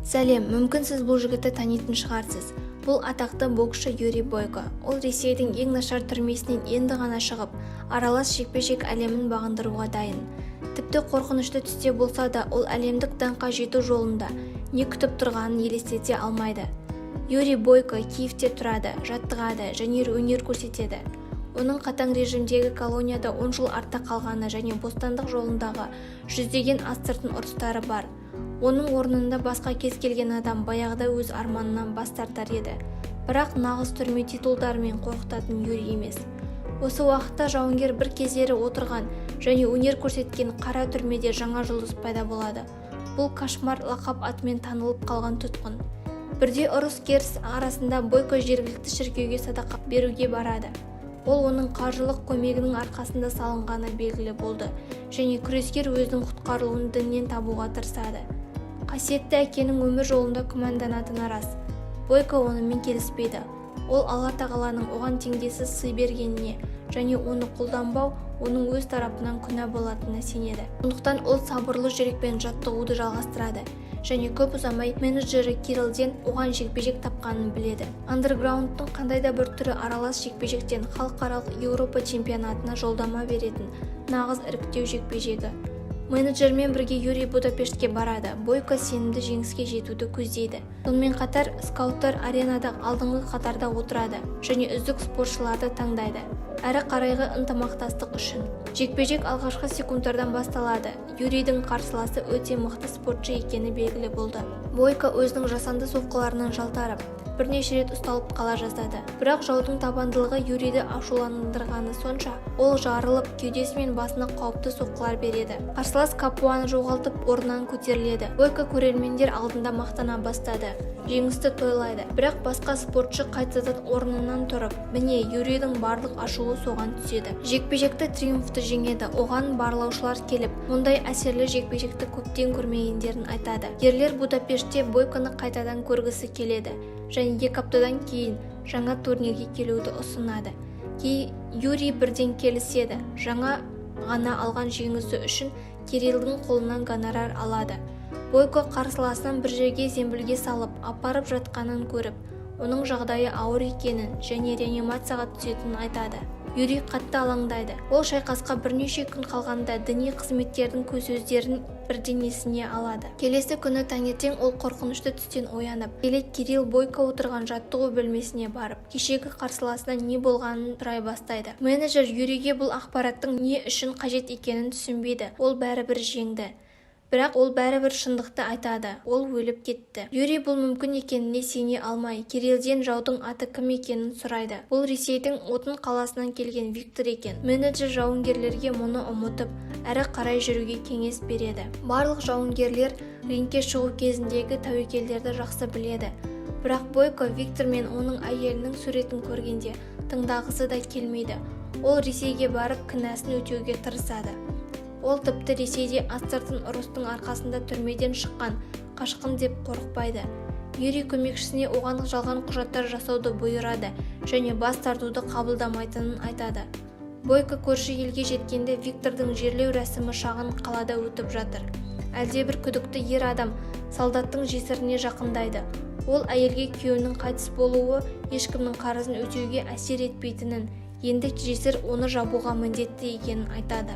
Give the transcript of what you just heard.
Сәлем, мүмкін сіз бұл жігітті танитын шығарсыз. Бұл атақты боксшы Юрий Бойко. Ол Ресейдің ең нашар түрмесінен енді ғана шығып, аралас жекпе-жек әлемін бағындыруға дайын. Тіпті қорқынышты түсте болса да, ол әлемдік даңққа жету жолында не күтіп тұрғанын елестете алмайды. Юрий Бойко Киевте тұрады, жаттығады және өнер көрсетеді. Оның қатаң режимдегі колонияда 10 жыл артта қалғаны және бостандық жолындағы жүздеген астыртын ұрыстары бар. Оның орнында басқа кез келген адам баяғыда өз арманынан бас тартар еді. Бірақ нағыз түрме титулдарымен қорқытатын Юрий емес. Осы уақытта жауынгер бір кездері отырған және өнер көрсеткен қара түрмеде жаңа жұлдыз пайда болады. Бұл кошмар лақап атымен танылып қалған тұтқын. Бірде ұрыс-керіс арасында Бойко жергілікті шіркеуге садақа беруге барады. Ол оның қаржылық көмегінің арқасында салынғаны белгілі болды және күрескер өзінің құтқарылуын діннен табуға тырысады. Қасиетті әкенің өмір жолында күмәнданатыны рас. Бойко онымен келіспейді. Ол Алла тағаланың оған теңдессіз сый бергеніне және оны қолданбау оның өз тарапынан күнә болатынына сенеді. Сондықтан ол сабырлы жүрекпен жаттығуды жалғастырады және көп ұзамай менеджері Кириллден оған жекпе-жек тапқанын біледі. Андерграундтың қандай да бір түрі аралас жекпе-жектен халықаралық Еуропа чемпионатына жолдама беретін нағыз іріктеу жекпе-жегі. Менеджермен бірге Юрий Будапештке барады. Бойко сенімді жеңіске жетуді көздейді. Сонымен қатар скауттар аренада алдыңғы қатарда отырады және үздік спортшыларды таңдайды. Әрі қарайғы ынтымақтастық үшін. Жекпе-жек алғашқы секундтардан басталады. Юрийдің қарсыласы өте мықты спортшы екені белгілі болды. Бойко өзінің жасанды соққыларынан жалтарып, бірнеше рет ұсталып қала жаздады. Бірақ жаудың табандылығы Юрийді ашуландырғаны сонша, ол жарылып, кеудесі мен басына қауіпті соққылар береді. Қарсылас Капуаны жоғалтып, орнынан көтеріледі. Бойко көрермендер алдында мақтана бастады. Жеңісті тойлайды. Бірақ басқа спортшы қайтадан орнынан тұрып, міне Юрийдің барлық ашуы соған түседі. Жекпе-жекті триумфты жеңеді. Оған барлаушылар келіп, мұндай әсерлі жекпе-жекті көптен көрмегендерін айтады. Ерлер Будапештте Бойконы қайтадан көргісі келеді және 2 аптадан кейін жаңа турнирге келуді ұсынады. Юрий бірден келіседі. Жаңа ғана алған жеңісі үшін Кириллдің қолынан гонорар алады. Бойко қарсыласынан бір жерге зембілге салып, апарып жатқанын көріп, оның жағдайы ауыр екенін және реанимацияға түсетінін айтады. Юрий қатты алаңдайды. Ол шайқасқа бірнеше күн қалғанда діни қызметкердің көзөздерін бірден есіне алады. Келесі күні таңертең ол қорқынышты түстен оянып, Кирилл Бойко отырған жаттығу бөлмесіне барып, кешегі қарсыласына не болғанын сұрай бастайды. Менеджер Юрийге бұл ақпараттың не үшін қажет екенін түсінбейді. Ол бәрібір жеңді. Бірақ ол бәрібір шындықты айтады. Ол өліп кетті. Юрий бұл мүмкін екеніне сене алмай, Кириллден жаудың аты кім екенін сұрайды. Бұл Ресейдің Отын қаласынан келген Виктор екен. Менеджер жауынгерлерге мұны ұмытып, әрі қарай жүруге кеңес береді. Барлық жауынгерлер рингке шығу кезіндегі тәуекелдерді жақсы біледі. Бірақ Бойко Виктор мен оның әйелінің суретін көргенде тыңдағысы да келмейді. Ол Ресейге барып кінәсін өтеуге тырысады. Ол тіпті Ресейде астыртын ұрыстың арқасында түрмеден шыққан қашқын деп қорықпайды. Юрий көмекшісіне оған жалған құжаттар жасауды бұйырады және бас тартуды қабылдамайтынын айтады. Бойко көрші елге жеткенде Виктордың жерлеу рәсімі шағын қалада өтіп жатыр. Әлдебір күдікті ер адам солдаттың жесіріне жақындайды. Ол әйелге күйеуінің қайтыс болуы ешкімнің қарызын өтеуге әсер етпейтінін, енді жесір оны жабуға міндетті екенін айтады.